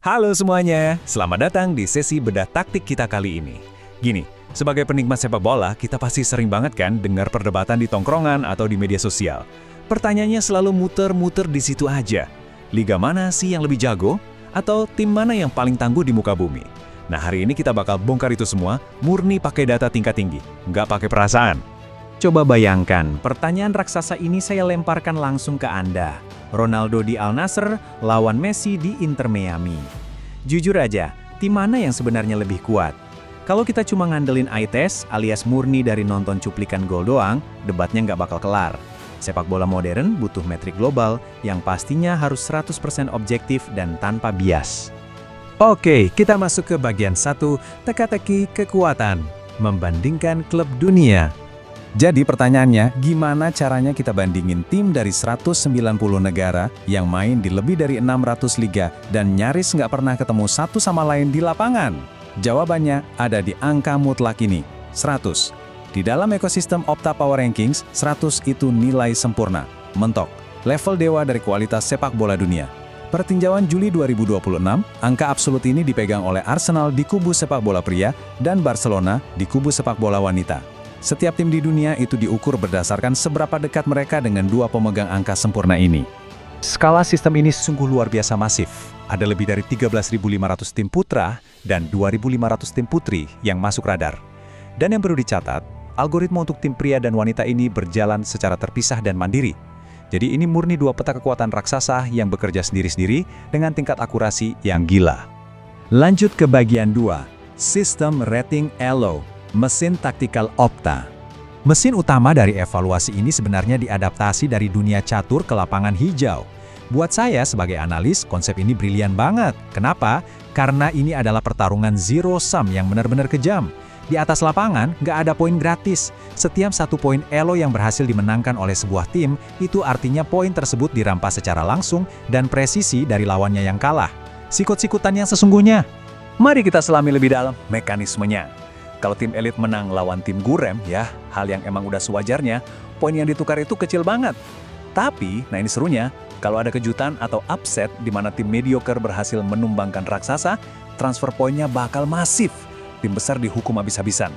Halo semuanya, selamat datang di sesi bedah taktik kita kali ini. Gini, sebagai penikmat sepak bola, kita pasti sering banget kan dengar perdebatan di tongkrongan atau di media sosial. Pertanyaannya selalu muter-muter di situ aja. Liga mana sih yang lebih jago? Atau tim mana yang paling tangguh di muka bumi? Nah, hari ini kita bakal bongkar itu semua, murni pakai data tingkat tinggi, nggak pakai perasaan. Coba bayangkan, pertanyaan raksasa ini saya lemparkan langsung ke Anda. Ronaldo di Al Nassr lawan Messi di Inter Miami. Jujur aja, tim mana yang sebenarnya lebih kuat? Kalau kita cuma ngandelin eye test alias murni dari nonton cuplikan gol doang, debatnya nggak bakal kelar. Sepak bola modern butuh metrik global yang pastinya harus 100% objektif dan tanpa bias. Oke, kita masuk ke bagian 1, teka-teki kekuatan. Membandingkan klub dunia. Jadi pertanyaannya, gimana caranya kita bandingin tim dari 190 negara yang main di lebih dari 600 liga dan nyaris nggak pernah ketemu satu sama lain di lapangan? Jawabannya ada di angka mutlak ini, 100. Di dalam ekosistem Opta Power Rankings, 100 itu nilai sempurna, mentok, level dewa dari kualitas sepak bola dunia. Pertinjauan Juli 2026, angka absolut ini dipegang oleh Arsenal di kubu sepak bola pria dan Barcelona di kubu sepak bola wanita. Setiap tim di dunia itu diukur berdasarkan seberapa dekat mereka dengan dua pemegang angka sempurna ini. Skala sistem ini sungguh luar biasa masif. Ada lebih dari 13.500 tim putra dan 2.500 tim putri yang masuk radar. Dan yang perlu dicatat, algoritma untuk tim pria dan wanita ini berjalan secara terpisah dan mandiri. Jadi ini murni dua peta kekuatan raksasa yang bekerja sendiri-sendiri dengan tingkat akurasi yang gila. Lanjut ke bagian 2, sistem rating ELO. Mesin taktikal Opta. Mesin utama dari evaluasi ini sebenarnya diadaptasi dari dunia catur ke lapangan hijau. Buat saya sebagai analis, konsep ini brilian banget. Kenapa? Karena ini adalah pertarungan zero sum yang benar-benar kejam. Di atas lapangan, nggak ada poin gratis. Setiap satu poin elo yang berhasil dimenangkan oleh sebuah tim, itu artinya poin tersebut dirampas secara langsung dan presisi dari lawannya yang kalah. Sikut-sikutan yang sesungguhnya. Mari kita selami lebih dalam mekanismenya. Kalau tim elit menang lawan tim gurem, ya, hal yang emang udah sewajarnya, poin yang ditukar itu kecil banget. Tapi, nah ini serunya, kalau ada kejutan atau upset di mana tim mediocre berhasil menumbangkan raksasa, transfer poinnya bakal masif. Tim besar dihukum habis-habisan.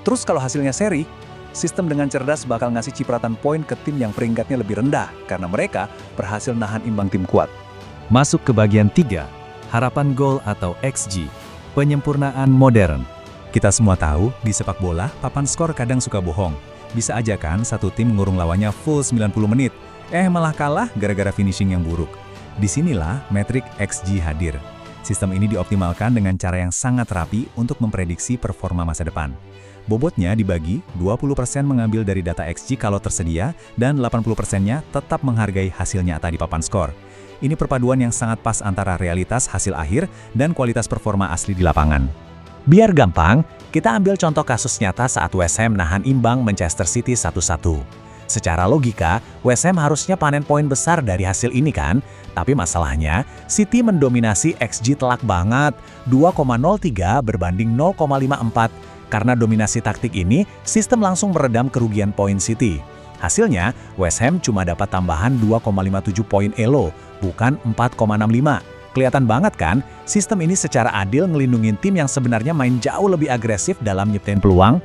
Terus kalau hasilnya seri, sistem dengan cerdas bakal ngasih cipratan poin ke tim yang peringkatnya lebih rendah, karena mereka berhasil nahan imbang tim kuat. Masuk ke bagian 3, harapan gol atau XG, penyempurnaan modern. Kita semua tahu, di sepak bola, papan skor kadang suka bohong. Bisa aja kan satu tim ngurung lawannya full 90 menit, malah kalah gara-gara finishing yang buruk. Disinilah metrik XG hadir. Sistem ini dioptimalkan dengan cara yang sangat rapi untuk memprediksi performa masa depan. Bobotnya dibagi, 20% mengambil dari data XG kalau tersedia, dan 80%-nya tetap menghargai hasil nyata di papan skor. Ini perpaduan yang sangat pas antara realitas hasil akhir dan kualitas performa asli di lapangan. Biar gampang, kita ambil contoh kasus nyata saat West Ham nahan imbang Manchester City 1-1. Secara logika, West Ham harusnya panen poin besar dari hasil ini kan? Tapi masalahnya, City mendominasi XG telak banget, 2,03 berbanding 0,54. Karena dominasi taktik ini, sistem langsung meredam kerugian poin City. Hasilnya, West Ham cuma dapat tambahan 2,57 poin elo, bukan 4,65. Kelihatan banget kan, sistem ini secara adil ngelindungin tim yang sebenarnya main jauh lebih agresif dalam nyiptain peluang.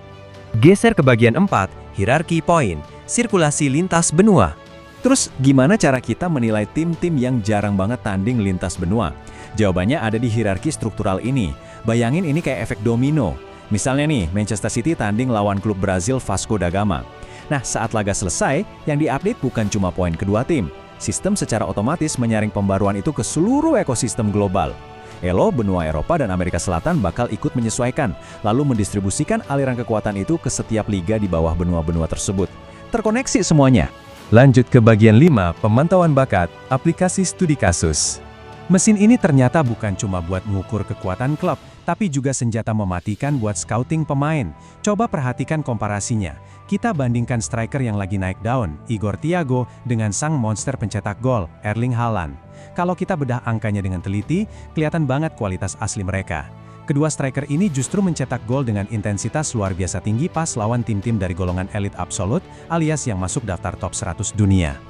Geser ke bagian 4, hierarki poin, sirkulasi lintas benua. Terus gimana cara kita menilai tim-tim yang jarang banget tanding lintas benua? Jawabannya ada di hierarki struktural ini. Bayangin ini kayak efek domino. Misalnya nih, Manchester City tanding lawan klub Brazil Vasco da Gama. Nah, saat laga selesai, yang diupdate bukan cuma poin kedua tim. Sistem secara otomatis menyaring pembaruan itu ke seluruh ekosistem global. ELO, benua Eropa dan Amerika Selatan bakal ikut menyesuaikan, lalu mendistribusikan aliran kekuatan itu ke setiap liga di bawah benua-benua tersebut. Terkoneksi semuanya. Lanjut ke bagian 5, pemantauan bakat, aplikasi studi kasus. Mesin ini ternyata bukan cuma buat mengukur kekuatan klub, tapi juga senjata mematikan buat scouting pemain. Coba perhatikan komparasinya. Kita bandingkan striker yang lagi naik daun, Igor Thiago, dengan sang monster pencetak gol, Erling Haaland. Kalau kita bedah angkanya dengan teliti, kelihatan banget kualitas asli mereka. Kedua striker ini justru mencetak gol dengan intensitas luar biasa tinggi pas lawan tim-tim dari golongan elit absolut, alias yang masuk daftar top 100 dunia.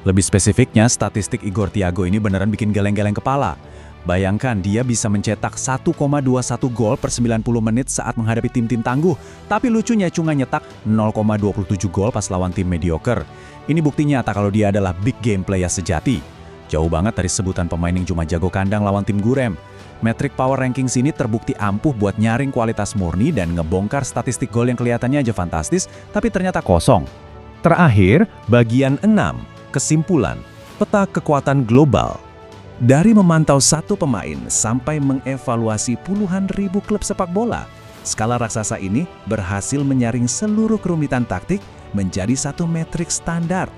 Lebih spesifiknya, statistik Igor Thiago ini beneran bikin geleng-geleng kepala. Bayangkan dia bisa mencetak 1,21 gol per 90 menit saat menghadapi tim-tim tangguh, tapi lucunya cuma nyetak 0,27 gol pas lawan tim mediocre. Ini bukti nyata kalau dia adalah big game player sejati. Jauh banget dari sebutan pemain yang cuma jago kandang lawan tim gurem. Metrik power ranking sini terbukti ampuh buat nyaring kualitas murni dan ngebongkar statistik gol yang kelihatannya aja fantastis, tapi ternyata kosong. Terakhir, bagian 6, kesimpulan, peta kekuatan global. Dari memantau satu pemain sampai mengevaluasi puluhan ribu klub sepak bola, skala raksasa ini berhasil menyaring seluruh kerumitan taktik menjadi satu metrik standar.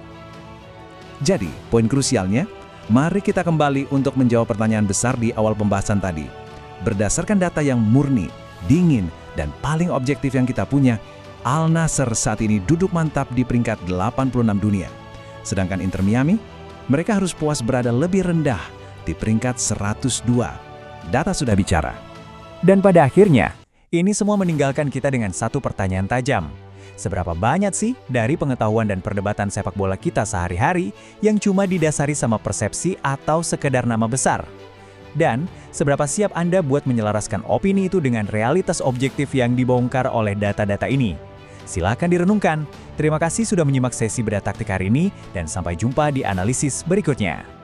Jadi, poin krusialnya, mari kita kembali untuk menjawab pertanyaan besar di awal pembahasan tadi. Berdasarkan data yang murni, dingin, dan paling objektif yang kita punya, Al Nassr saat ini duduk mantap di peringkat 86 dunia. Sedangkan Inter Miami, mereka harus puas berada lebih rendah di peringkat 102. Data sudah bicara. Dan pada akhirnya, ini semua meninggalkan kita dengan satu pertanyaan tajam. Seberapa banyak sih dari pengetahuan dan perdebatan sepak bola kita sehari-hari yang cuma didasari sama persepsi atau sekedar nama besar? Dan seberapa siap Anda buat menyelaraskan opini itu dengan realitas objektif yang dibongkar oleh data-data ini? Silakan direnungkan. Terima kasih sudah menyimak sesi bedah taktik hari ini dan sampai jumpa di analisis berikutnya.